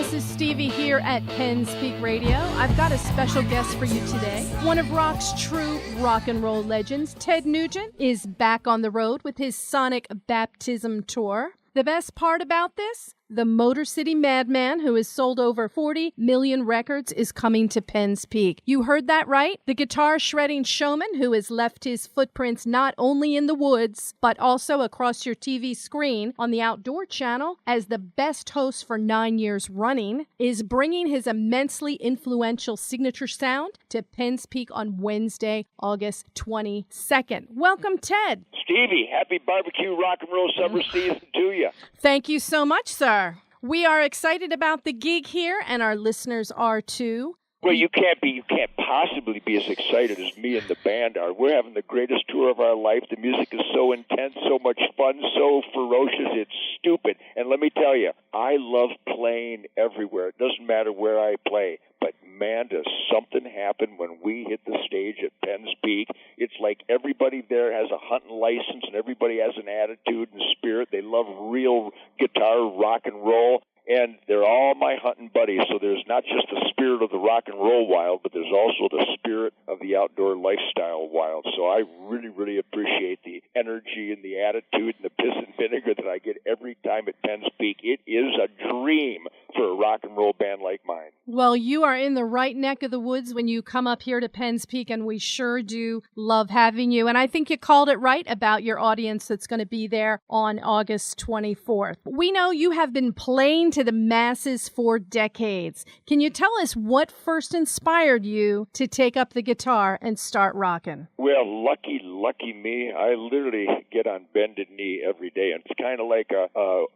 This is Stevie here at Penn Speak Radio. I've got a special guest for you today. One of rock's true rock and roll legends, Ted Nugent, is back on the road with his Sonic Baptism Tour. The best part about this? The Motor City Madman, who has sold over 40 million records, is coming to Penn's Peak. You heard that right. The guitar-shredding showman who has left his footprints not only in the woods, but also across your TV screen on the Outdoor Channel as the best host for 9 years running, is bringing his immensely influential signature sound to Penn's Peak on Wednesday, August 22nd. Welcome, Ted. Stevie, happy barbecue rock and roll summer season to you. Thank you so much, sir. We are excited about the gig here, and our listeners are too. Well, you can't possibly be as excited as me and the band are. We're having the greatest tour of our life. The music is so intense, so much fun, so ferocious, it's stupid. And let me tell you, I love playing everywhere. It doesn't matter where I play. But, man, does something happen when we hit the stage at Penn's Peak. It's like everybody there has a hunting license and everybody has an attitude and spirit. They love real guitar, rock and roll. And they're all my hunting buddies, so there's not just the spirit of the rock and roll wild, but there's also the spirit of the outdoor lifestyle wild. So I really, really appreciate the energy and the attitude and the piss and vinegar that I get every time at Penn's Peak. It is a dream for a rock and roll band like mine. Well, you are in the right neck of the woods when you come up here to Penn's Peak, and we sure do love having you. And I think you called it right about your audience that's going to be there on August 24th. We know you have been playing to the masses for decades. Can you tell us what first inspired you to take up the guitar and start rocking? Well, lucky me. I literally get on bended knee every day. And it's kind of like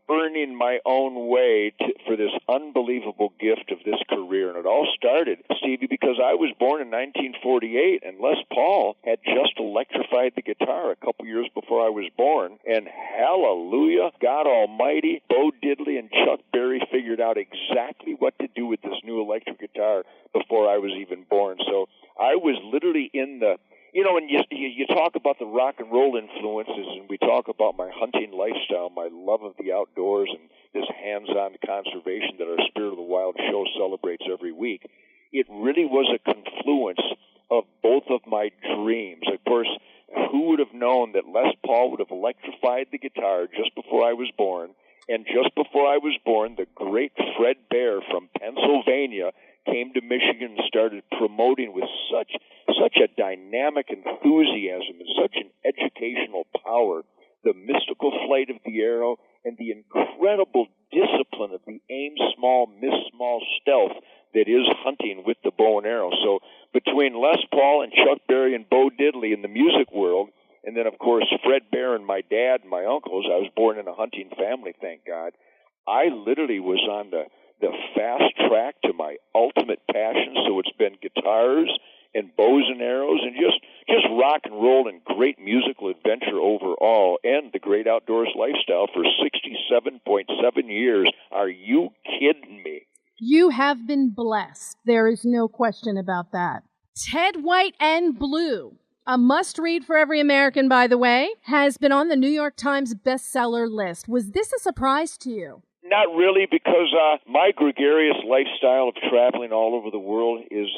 earning my own way for this unbelievable gift of this career. And it all started, Stevie, because I was born in 1948, and Les Paul had just electrified the guitar a couple years before I was born. And hallelujah, God Almighty, Bo Diddley and Chuck Berry figured out exactly what to do with this new electric guitar before I was even born. So I was literally in the, when you talk about the rock and roll influences, and we talk about my hunting lifestyle, my love of the outdoors, and this hands-on conservation that our Spirit of the Wild show celebrates every week, it really was a confluence of both of my dreams. Of course, who would have known that Les Paul would have electrified the guitar just before I was born? And just before I was born, the great Fred Bear from Pennsylvania came to Michigan and started promoting with such a dynamic enthusiasm and such an educational power the mystical flight of the arrow and the incredible discipline of the aim small, miss small stealth that is hunting with the bow and arrow. So between Les Paul and Chuck Berry and Bo Diddley in the music world, and then, of course, Fred Bear and my dad and my uncles, I was born in a hunting family, thank God. I literally was on the fast track to my ultimate passion. So it's been guitars and bows and arrows and just rock and roll and great musical adventure overall, and the great outdoors lifestyle for 67.7 years. Are you kidding me? You have been blessed. There is no question about that. Ted White and Blue, a must-read for every American, by the way, has been on the New York Times bestseller list. Was this a surprise to you? Not really, because my gregarious lifestyle of traveling all over the world is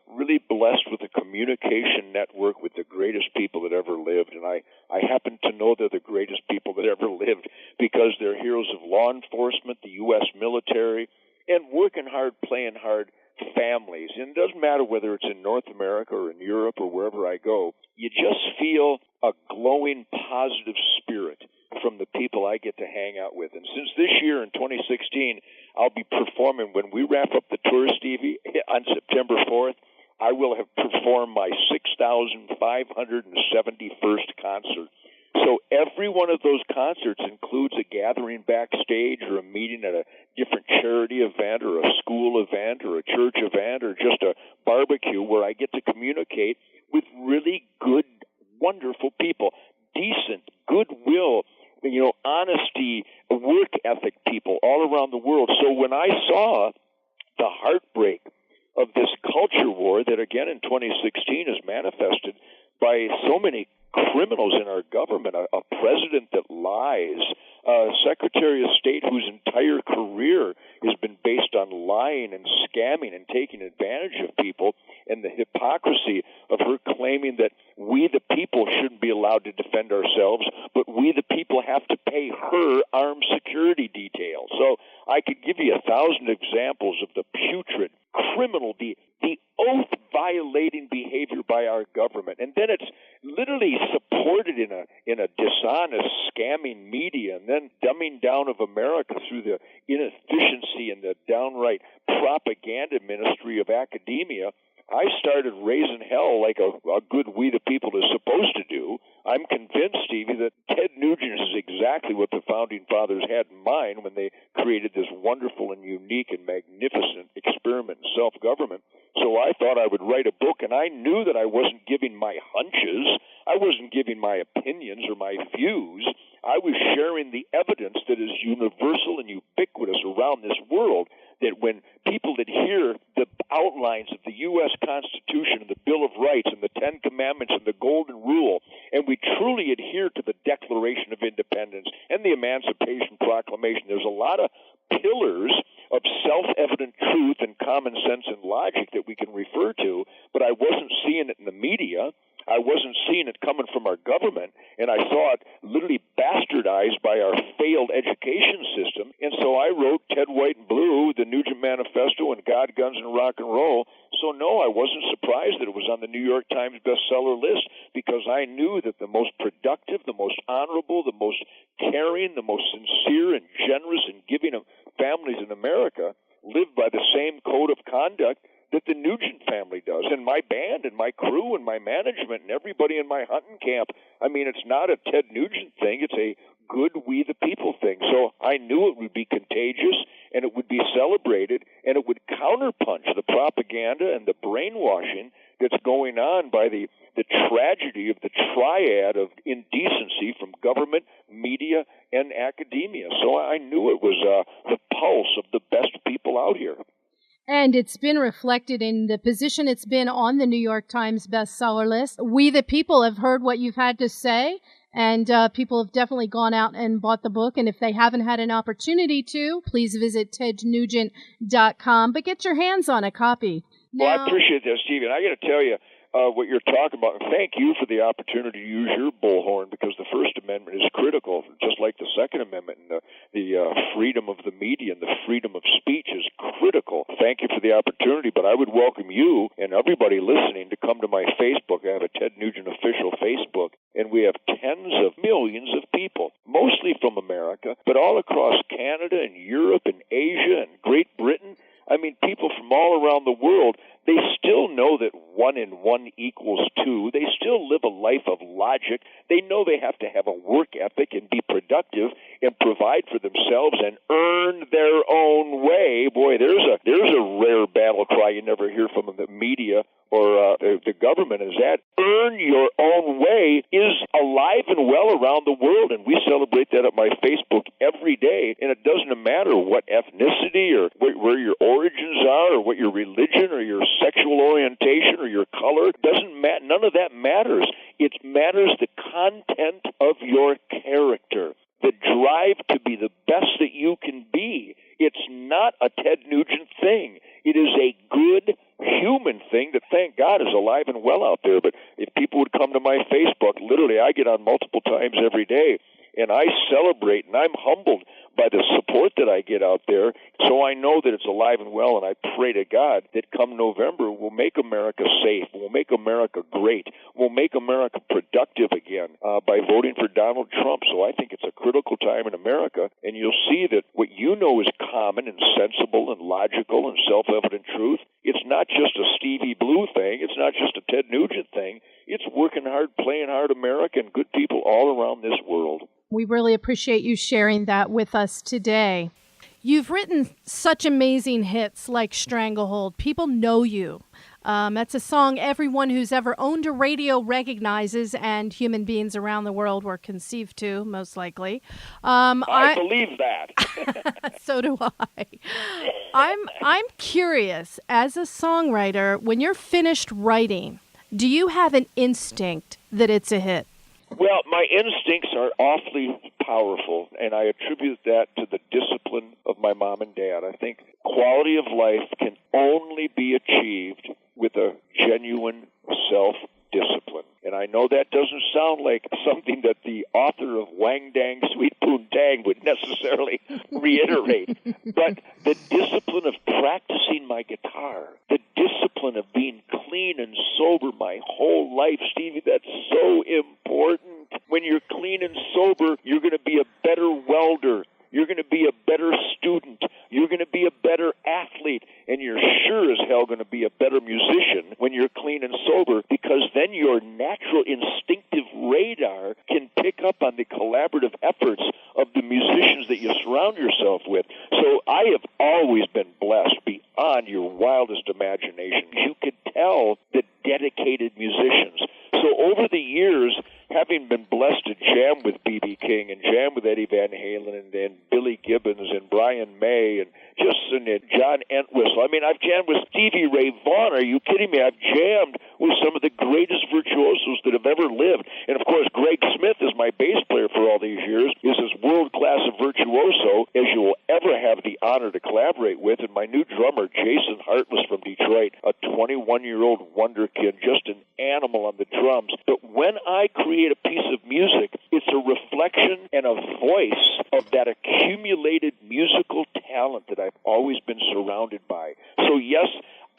really blessed with a communication network with the greatest people that ever lived. And I happen to know they're the greatest people that ever lived because they're heroes of law enforcement, the U.S. military, and working hard, playing hard families. And it doesn't matter whether it's in North America or in Europe or wherever I go, you just feel a glowing, positive spirit from the people I get to hang out with. And since this year in 2016, I'll be performing, when we wrap up the tour, Stevie, on September 4th, I will have performed my 6,571st concert. So every one of those concerts includes a gathering backstage or a meeting at a different charity event or a school event or a church event or just a barbecue where I get to communicate with really good, wonderful people, decent, goodwill, honesty, work ethic people all around the world. So when I saw the heartbreak of this culture war that, again, in 2016 is manifested by so many criminals in our government, a president that lies, a Secretary of State whose entire career has been based on on lying and scamming and taking advantage of people, and the hypocrisy of her claiming that we the people shouldn't be allowed to defend ourselves, but we the people have to pay her armed security detail. So I could give you 1,000 examples of the putrid, criminal, the oath-violating behavior by our government, and then it's literally supported in a dishonest, scamming media, and then dumbing down of America through the inefficiency and the downright propaganda ministry of academia. I started raising hell like a good we the people is supposed to do. I'm convinced, Stevie, that Ted Nugent is exactly what the Founding Fathers had in mind when they created this wonderful and unique and magnificent experiment in self-government. So I thought I would write a book, and I knew that I wasn't giving my hunches. I wasn't giving my opinions or my views. I was sharing the evidence that is universal and ubiquitous around this world, that when people that hear the outlines of the U.S. Constitution and the Bill of Rights and the Ten Commandments and the Golden Rule, and we truly adhere to the Declaration of Independence and the Emancipation Proclamation, there's a lot of pillars of self-evident truth and common sense and logic that we can refer to, but I wasn't seeing it in the media. I wasn't seeing it coming from our government, and I saw it literally bastardized by our failed education system. And so I wrote Ted, White, and Blue, the Nugent Manifesto, and God, Guns, and Rock and Roll. So no, I wasn't surprised that it was on the New York Times bestseller list, because I knew that the most productive, the most honorable, the most caring, the most sincere and generous and giving of families in America live by the same code of conduct that the Nugent family does, and my band and my crew and my management and everybody in my hunting camp. I mean, it's not a Ted Nugent thing. It's a good we the people thing. So I knew it would be contagious, and it would be celebrated, and it would counterpunch the propaganda and the brainwashing that's going on by the tragedy of the triad of indecency from government, media, and academia. So I knew it was the pulse of the best people out here. And it's been reflected in the position it's been on the New York Times bestseller list. We the people have heard what you've had to say, and people have definitely gone out and bought the book. And if they haven't had an opportunity to, please visit tednugent.com, but get your hands on a copy. Well, I appreciate that, Stevie. And I got to tell you, what you're talking about, and thank you for the opportunity to use your bullhorn, because the First Amendment is critical, just like the Second Amendment, and the freedom of the media and the freedom of speech is critical. Thank you for the opportunity, but I would welcome you and everybody listening to come to my Facebook. I have a Ted Nugent official Facebook, and we have tens of millions of people, mostly from America, but all across Canada and Europe and Asia and Great Britain. I mean, people from all around the world, they still know that 1 and 1 equals 2. They still live a life of logic. They know they have to have a work ethic and be productive and provide for themselves and earn their own way. Boy, there's a rare battle cry you never hear from the media or the government, is that earn your own way is alive and well around the world, and we celebrate that at my Facebook every day. And it doesn't matter what ethnicity or where your origins are or what your religion or your sexual orientation or your color. Doesn't matter. None of that matters. It matters the content of your character, the drive to be the best that you can be. It's not a Ted Nugent thing. It is a good human thing that, thank God, is alive and well out there. But if people would come to my Facebook, literally I get on multiple times every day, and I celebrate, and I'm humbled by the support that I get out there. So I know that it's alive and well, and I pray to God that come November, we'll make America safe, we'll make America great, we'll make America productive again by voting for Donald Trump. So I think it's a critical time in America, and you'll see that what you know is common and sensible and logical and self-evident truth. It's not just a Stevie Blue thing. It's not just a Ted Nugent thing. It's working hard, playing hard America and good people all around this world. We really appreciate you sharing that with us today. You've written such amazing hits like Stranglehold. People know you. That's a song everyone who's ever owned a radio recognizes, and human beings around the world were conceived to, most likely. I believe that. So do I. I'm curious, as a songwriter, when you're finished writing, do you have an instinct that it's a hit? Well, my instincts are awfully powerful, and I attribute that to the discipline of my mom and dad. I think quality of life can only be achieved with a genuine self-discipline. And I know that doesn't sound like something that the author of Wang Dang Sweet Poontang would necessarily reiterate, but the discipline of practicing my guitar, the discipline of being clean and sober my whole life, Stevie, that's so important. When you're clean and sober, you're going to be a better welder. You're going to be a better student. You're going to be a better athlete. And you're sure as hell going to be a better musician when you're clean and sober, because then your natural instinctive radar can pick up on the collaborative efforts of the musicians that you surround yourself with. So I have always been blessed beyond your wildest imagination. You could tell the dedicated musicians. So over the years, having been blessed to jam with B.B. King and jam with Eddie Van Halen and Billy Gibbons and Brian May and John Entwistle. I mean, I've jammed with Stevie Ray Vaughan. Are you kidding me? I've jammed with some of the greatest virtuosos that have ever lived. And, of course, Greg Smith is my bass player for all these years, is as world-class a virtuoso as you will ever have the honor to collaborate with. And my new drummer, Jason Hartless from Detroit, a 21-year-old wonderkid, just an animal on the drums. But when I create a piece of music, it's a reflection and a voice of that accumulated musical talent that I've always been surrounded by. So, yes,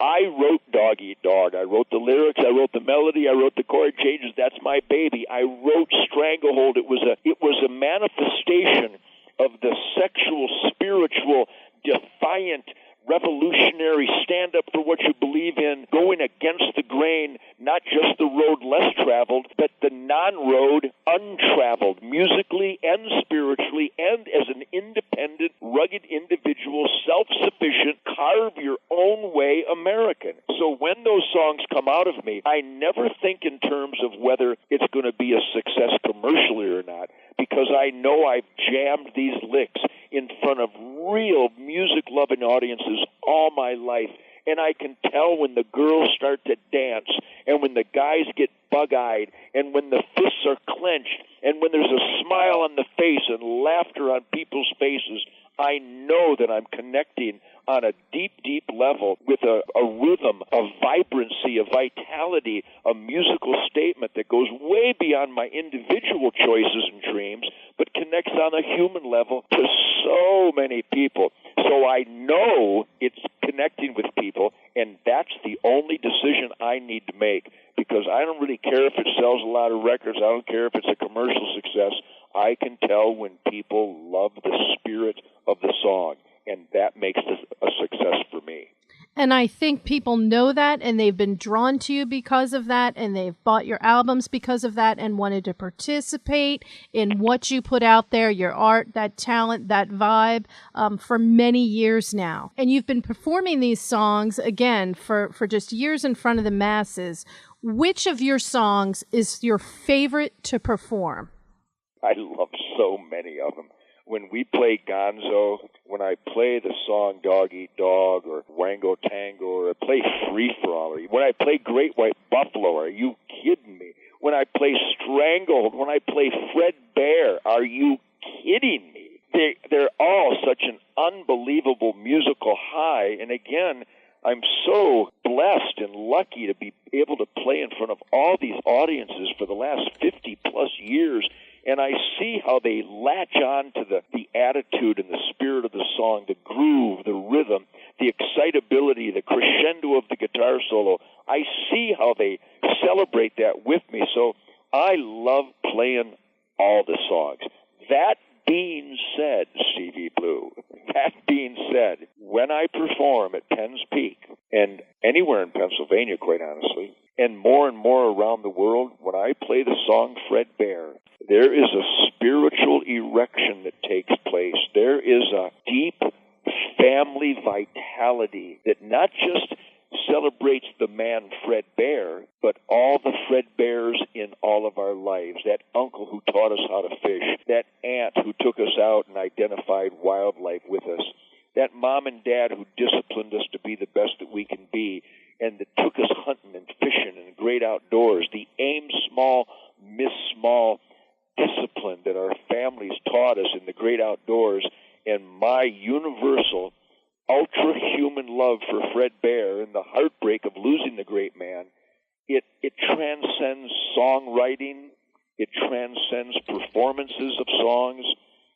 I wrote Dog Eat Dog. I wrote the lyrics. I wrote the melody. I wrote the chord changes. That's my baby. I wrote Stranglehold. It was a manifestation of the sexual, spiritual, defiant, revolutionary, stand up for what you believe in, going against the grain, not just the road less traveled, but the non-road untraveled, musically and spiritually, and as an independent, rugged individual, self-sufficient, carve your own way American. So when those songs come out of me, I never think in terms of whether it's going to be a success commercially or not, because I know I've jammed these licks in front of real music-loving audiences all my life. And I can tell when the girls start to dance, and when the guys get bug-eyed, and when the fists are clenched, and when there's a smile on the face and laughter on people's faces. I know that I'm connecting on a deep, deep level with a rhythm, a vibrancy, a vitality, a musical statement that goes way beyond my individual choices and dreams, but connects on a human level to so many people. So I know it's connecting with people, and that's the only decision I need to make, because I don't really care if it sells a lot of records. I don't care if it's a commercial success. I can tell when people love the spirit of the song, and that makes this a success for me. And I think people know that, and they've been drawn to you because of that, and they've bought your albums because of that, and wanted to participate in what you put out there, your art, that talent, that vibe, for many years now. And you've been performing these songs, again, for just years in front of the masses. Which of your songs is your favorite to perform? I love so many of them. When we play Gonzo, when I play the song Dog Eat Dog or Wango Tango, or I play Free For All, or when I play Great White Buffalo, are you kidding me? When I play Strangled, when I play Fred Bear, are you kidding me? They're all such an unbelievable musical high, and again, I'm so blessed and lucky to be able to play in front of all these audiences for the last 50-plus years. And I see how they latch on to the attitude and the spirit of the song, the groove, the rhythm, the excitability, the crescendo of the guitar solo. I see how they celebrate that with me. So I love playing all the songs. That being said, Stevie Blue, that being said, when I perform at Penn's Peak, and anywhere in Pennsylvania, quite honestly, and more around the world, when I play the song Fred Bear, there is a spiritual erection that takes place. There is a deep family vitality that not just celebrates the man Fred Bear, but all the Fred Bears in all of our lives. That uncle who taught us how to fish, that aunt who took us out and identified wildlife with us, that mom and dad who disciplined us to be the best that we can be, and that took us hunting and fishing and great outdoors, the aim small, miss small discipline that our families taught us in the great outdoors, and my universal, ultra-human love for Fred Bear and the heartbreak of losing the great man, it transcends songwriting. It transcends performances of songs.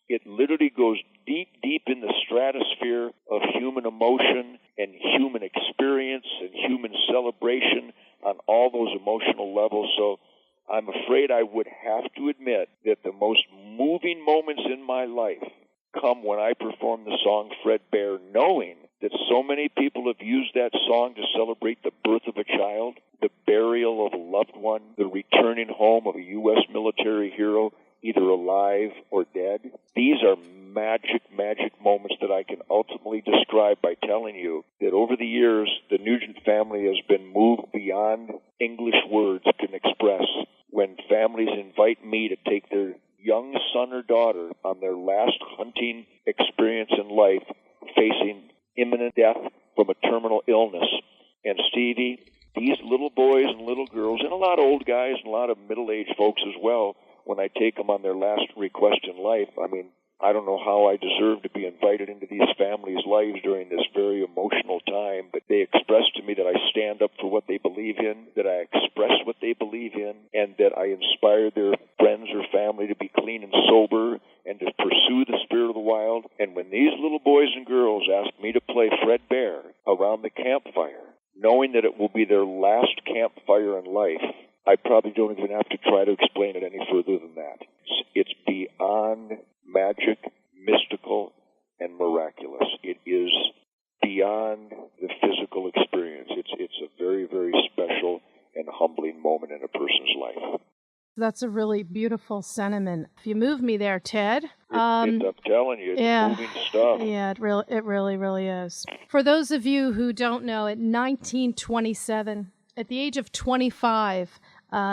It literally goes deep, deep in the stratosphere of human emotion and human experience and human celebration on all those emotional levels. So I'm afraid I would have to admit that the most moving moments in my life come when I perform the song Fred Bear, knowing that so many people have used that song to celebrate the birth of a child, the burial of a loved one, the returning home of a U.S. military hero, either alive or dead. These are magic, magic moments that I can ultimately describe by telling you that over the years, the Nugent family has been moved beyond English words can express. When families invite me to take their young son or daughter on their last hunting experience in life, facing imminent death from a terminal illness. And Stevie, these little boys and little girls, and a lot of old guys and a lot of middle-aged folks as well, when I take them on their last request in life, I mean, I don't know how I deserve to be invited into these families' lives during this very emotional time, but they express to me that I stand up for what they believe in, that I express what they believe in, and that I inspire their friends or family to be clean and sober and to pursue the spirit of the wild. And when these little boys and girls ask me to play Fred Bear around the campfire, knowing that it will be their last campfire in life, I probably don't even have to try to explain it any further than that. It's beyond magic, mystical, and miraculous. It is beyond the physical experience. It's a very, very special and humbling moment in a person's life. That's a really beautiful sentiment. If you move me there, Ted. I'm telling you, it's moving stuff. Yeah, it really is. For those of you who don't know, in 1927, at the age of 25,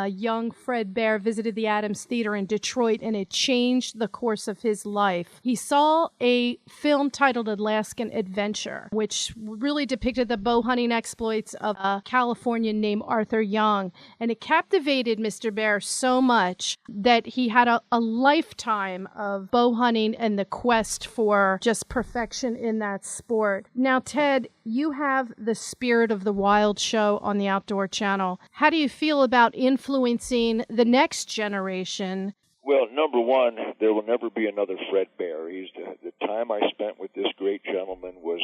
young Fred Bear visited the Adams Theater in Detroit, and it changed the course of his life. He saw a film titled Alaskan Adventure, which really depicted the bow hunting exploits of a Californian named Arthur Young, and it captivated Mr. Bear so much that he had a lifetime of bow hunting and the quest for just perfection in that sport. Now, Ted, you have the Spirit of the Wild show on the Outdoor Channel. How do you feel about influencing the next generation? Well, number one, there will never be another Fred Bear. The time I spent with this great gentleman was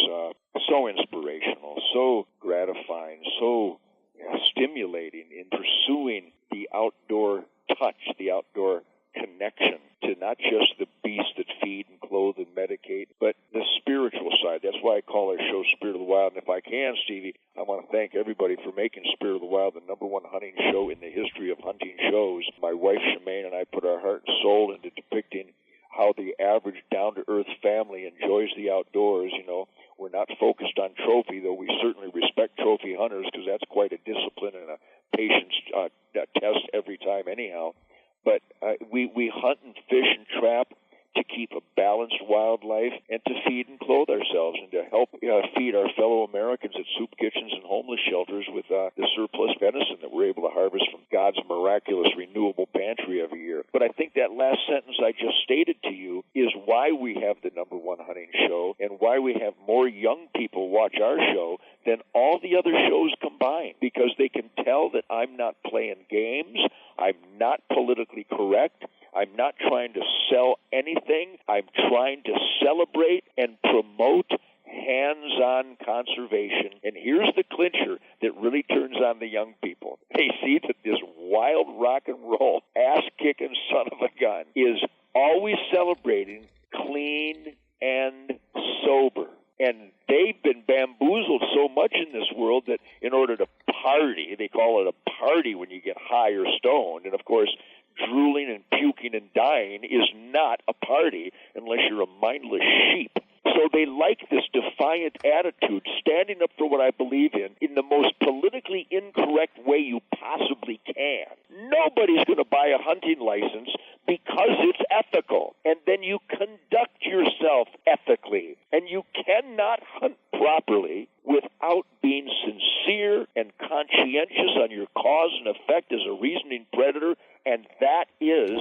so inspirational, so gratifying, so stimulating in pursuing the outdoor touch, the outdoor connection to not just the beasts that feed and clothe and medicate, but the spiritual side. That's why I call our show Spirit of the Wild. And if I can, Stevie, I want to thank everybody for making Spirit of the Wild the number one hunting show in the history of hunting shows. My wife, Shemaine, and I put our heart and soul into depicting how the average down-to-earth family enjoys the outdoors. You know, we're not focused on trophy, though we certainly respect trophy hunters because that's quite a discipline and a patience test every time anyhow. But we hunt and fish and trap to keep a balanced wildlife and to feed and clothe ourselves and to help feed our fellow Americans at soup kitchens and homeless shelters with the surplus venison that we're able to harvest from God's miraculous renewable pantry every year. But I think that last sentence I just stated to you is why we have the number one hunting show and why we have more young people watch our show than all the other shows combined, because they can tell that I'm not playing games, I'm not politically correct, I'm not trying to sell anything. I'm trying to celebrate and promote hands-on conservation. And here's the clincher that really turns on the young people. They see that this wild rock and roll, ass-kicking son of a gun is always celebrating clean and sober. And they've been bamboozled so much in this world that in order to party, they call it a party when you get high or stoned. And, of course, drooling and puking and dying is not a party unless you're a mindless sheep. So they like this defiant attitude, standing up for what I believe in the most politically incorrect way you possibly can. Nobody's going to buy a hunting license because it's ethical. And then you conduct yourself ethically. And you cannot hunt properly without being sincere and conscientious on your cause and effect as a reasoning predator. And that is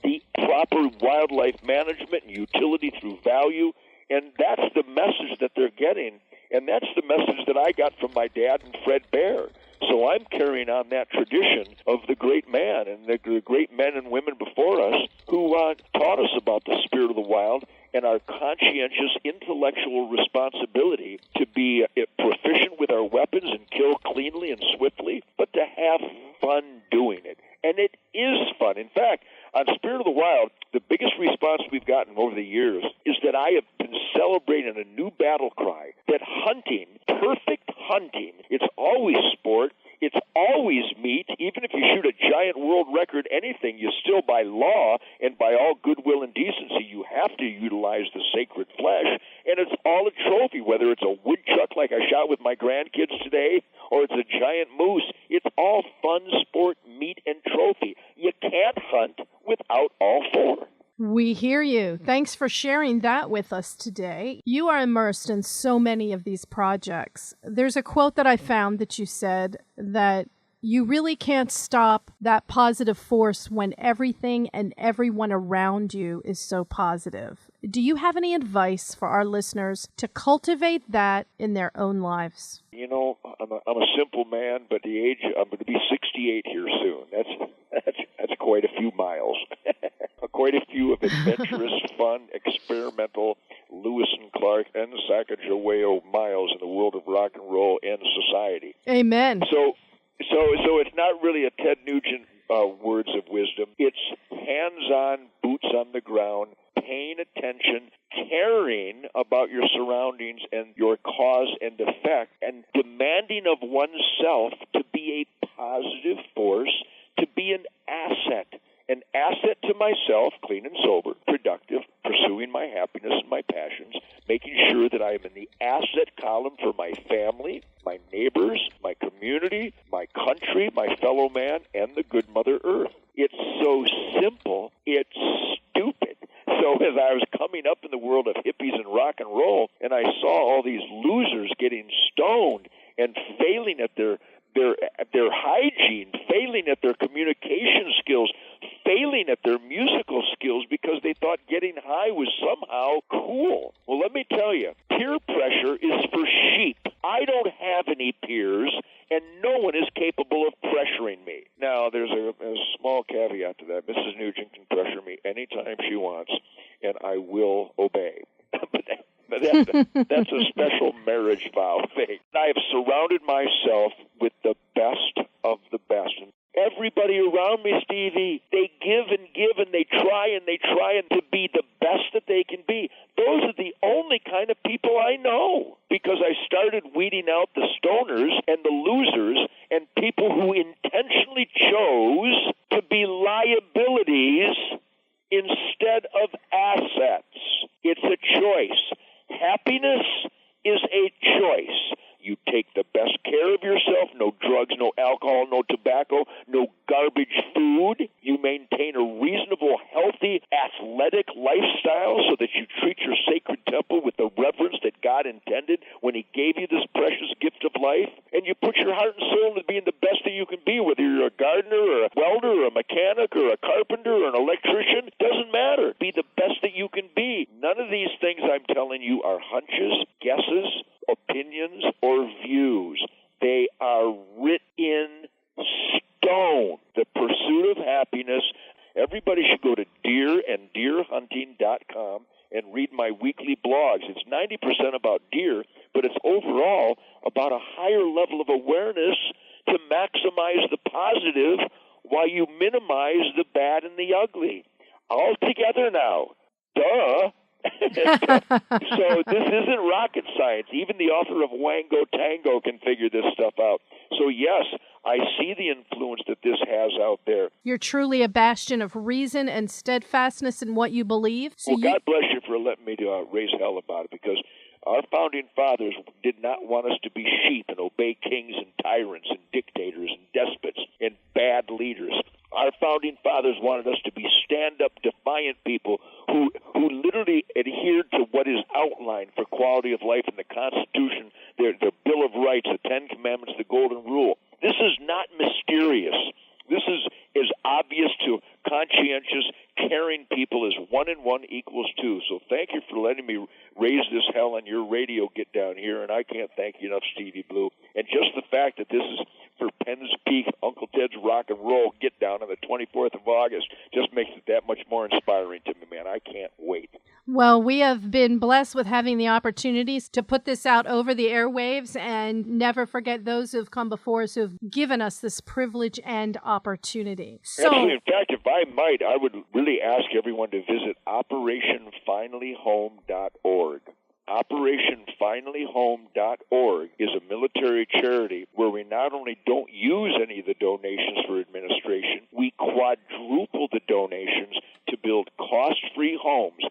the proper wildlife management and utility through value. And that's the message that they're getting. And that's the message that I got from my dad and Fred Bear. So I'm carrying on that tradition of the great man and the great men and women before us who taught us about the spirit of the wild and our conscientious intellectual responsibility to be proficient with our weapons and kill cleanly and swiftly, but to have fun doing it. And it is fun. In fact, on Spirit of the Wild, the biggest response we've gotten over the years is that I have been celebrating a new battle cry, that hunting, perfect hunting, it's always sport, it's always meat. Even if you shoot a giant world record anything, you still, by law and by all goodwill and decency, you have to utilize the sacred flesh. And it's all a trophy, whether it's a woodchuck like I shot with my grandkids today or it's a giant moose. It's all fun, sport, meat, and trophy. You can't hunt without all four. We hear you. Thanks for sharing that with us today. You are immersed in so many of these projects. There's a quote that I found that you said that you really can't stop that positive force when everything and everyone around you is so positive. Do you have any advice for our listeners to cultivate that in their own lives? You know, I'm a simple man, but I'm going to be 68 here soon. That's quite a few miles. Quite a few of adventurous, fun, experimental Lewis and Clark and Sacagawea miles in the world of rock and roll and society. Amen. So it's not really a Ted Nugent words of wisdom. It's hands-on, boots on the ground, paying attention, caring about your surroundings and your cause and effect, and demanding of oneself to be a positive force, to be an asset to myself, clean and sober, productive, pursuing my happiness and my passions, making sure that I am in the asset column for my family, my neighbors, my community, my country, my fellow man, and the good Mother Earth. It's so simple, it's stupid. So as I was coming up in the world of hippies and rock and roll, and I saw all these losers getting stoned and failing at their hygiene, failing at their communication skills, failing at their musical skills because they thought getting high was somehow cool. Well, let me tell you, peer pressure is for sheep. I don't have any peers, and no one is capable of pressuring me. Now, there's a small caveat to that. Mrs. Nugent can pressure me anytime she wants, and I will obey. But that's a special marriage vow thing. I have surrounded myself with the best of the best. And everybody around me, Stevie, they give and they try and to be the best that they can be. Those are the only kind of people I know, because I started weeding out the stoners and the losers and people who intentionally chose to be liabilities instead of assets. It's a choice. Happiness is a choice. You take the best care of yourself, no drugs, no alcohol, no tobacco, no garbage food. You maintain a reasonable, healthy, athletic lifestyle so that you treat your sacred temple with the reverence that God intended when He gave you this precious gift of life. And you put your heart and soul into being the best that you can be, whether you're a gardener or a welder or a mechanic or a carpenter or an electrician. Doesn't matter. Be the best that you can be. None of these things I'm telling you are hunches, guesses, opinions, or views. They are written in stone. The pursuit of happiness. Everybody should go to deeranddeerhunting.com and read my weekly blogs. It's 90% about deer, but it's overall about a higher level of awareness to maximize the positive while you minimize the bad and the ugly. All together now. Duh. So this isn't rocket science. Even the author of Wango Tango can figure this stuff out. So yes, I see the influence that this has out there. You're truly a bastion of reason and steadfastness in what you believe. So God bless you for letting me raise hell about it, because our founding fathers did not want us to be sheep and obey kings and tyrants and dictators and despots and bad leaders. Our founding fathers wanted us to be stand-up, defiant people who literally adhered to what is outlined for quality of life in the Constitution, their Bill of Rights, the Ten Commandments, the Golden Rule. This is not mysterious. This is as obvious to conscientious, caring people as 1 and 1 1 equals 2. So thank you for letting me raise this hell on your radio get down here, and I can't thank you enough, Stevie Blue. And just the fact that this is for Penn's Peak, Uncle Ted's Rock and Roll get down on the 24th of August just makes it that much more inspiring to me, man. I can't wait. Well, we have been blessed with having the opportunities to put this out over the airwaves, and never forget those who have come before us who have given us this privilege and opportunity. So, absolutely. In fact, if I might, I would really ask everyone to visit OperationFinallyHome.org. OperationFinallyHome.org is a military charity where we not only don't use any of the donations for administration, we quadruple the donations to build cost-free homes,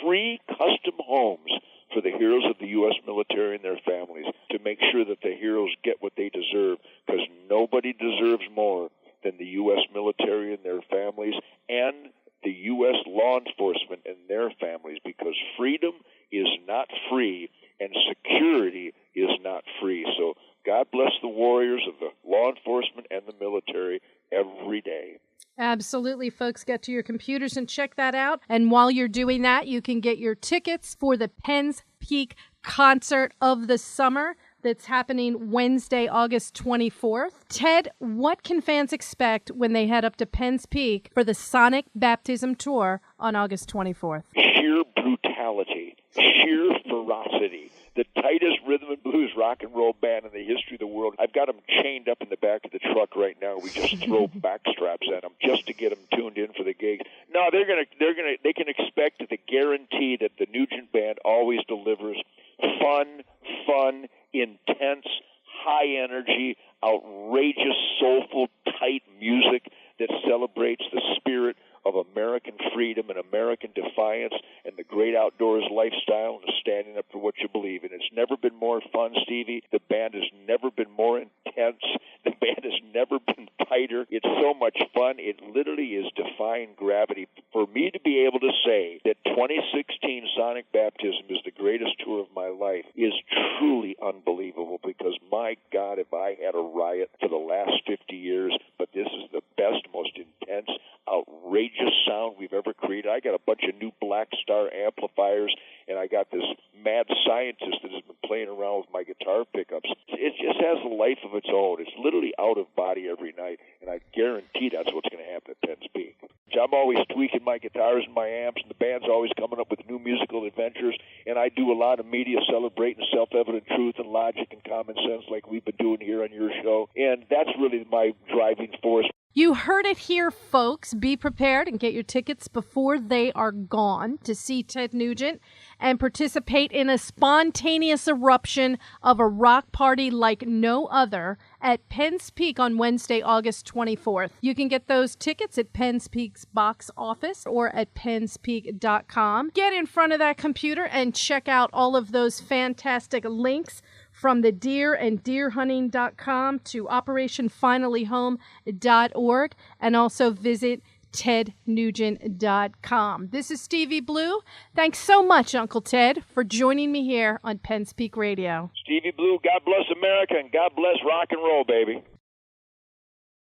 free custom homes for the heroes of the U.S. military and their families, to make sure that the heroes get what they deserve, because nobody deserves more than the U.S. military and their families and the U.S. law enforcement and their families, because freedom is not free and security is not free. So God bless the warriors of the law enforcement and the military every day. Absolutely, folks. Get to your computers and check that out. And while you're doing that, you can get your tickets for the Penn's Peak concert of the summer that's happening Wednesday, August 24th. Ted, what can fans expect when they head up to Penn's Peak for the Sonic Baptism Tour on August 24th? Sheer brutality, sheer ferocity. The tightest rhythm and blues rock and roll band in the history of the world. I've got them chained up in the back of the truck right now. We just throw back straps at them just to get them tuned in for the gig. No, they can expect the guarantee that the Nugent Band always delivers fun, intense, high energy, outrageous, soulful, tight music that celebrates the spirit of American freedom and American defiance and the great outdoors lifestyle and standing up for what you believe in. It's never been more fun, Stevie. The band has never been more intense. The band has never been tighter. It's so much fun. It literally is defying gravity. For me to be able to say that 2016 Sonic Baptism is the greatest tour of my life is truly unbelievable, because, my God, if I had a riot for the last 50 years, but this is the best, most intense, outrageous sound we've ever created. I got a bunch of new Black Star amplifiers, and I got this mad scientist that has been playing around with my guitar pickups. It just has a life of its own. It's literally out of body every night, and I guarantee that's what's going to happen at Penn's Peak. I'm always tweaking my guitars and my amps, and the band's always coming up with new musical adventures, and I do a lot of media celebrating self-evident truth and logic and common sense like we've been doing here on your show, and that's really my driving force. You heard it here, folks. Be prepared and get your tickets before they are gone to see Ted Nugent and participate in a spontaneous eruption of a rock party like no other at Penn's Peak on Wednesday, August 24th. You can get those tickets at Penn's Peak's box office or at pennspeak.com. Get in front of that computer and check out all of those fantastic links, from the deer and deerhunting.com to operationfinallyhome.org, and also visit tednugent.com. This is Stevie Blue. Thanks so much, Uncle Ted, for joining me here on Penn's Peak Radio. Stevie Blue, God bless America, and God bless rock and roll, baby.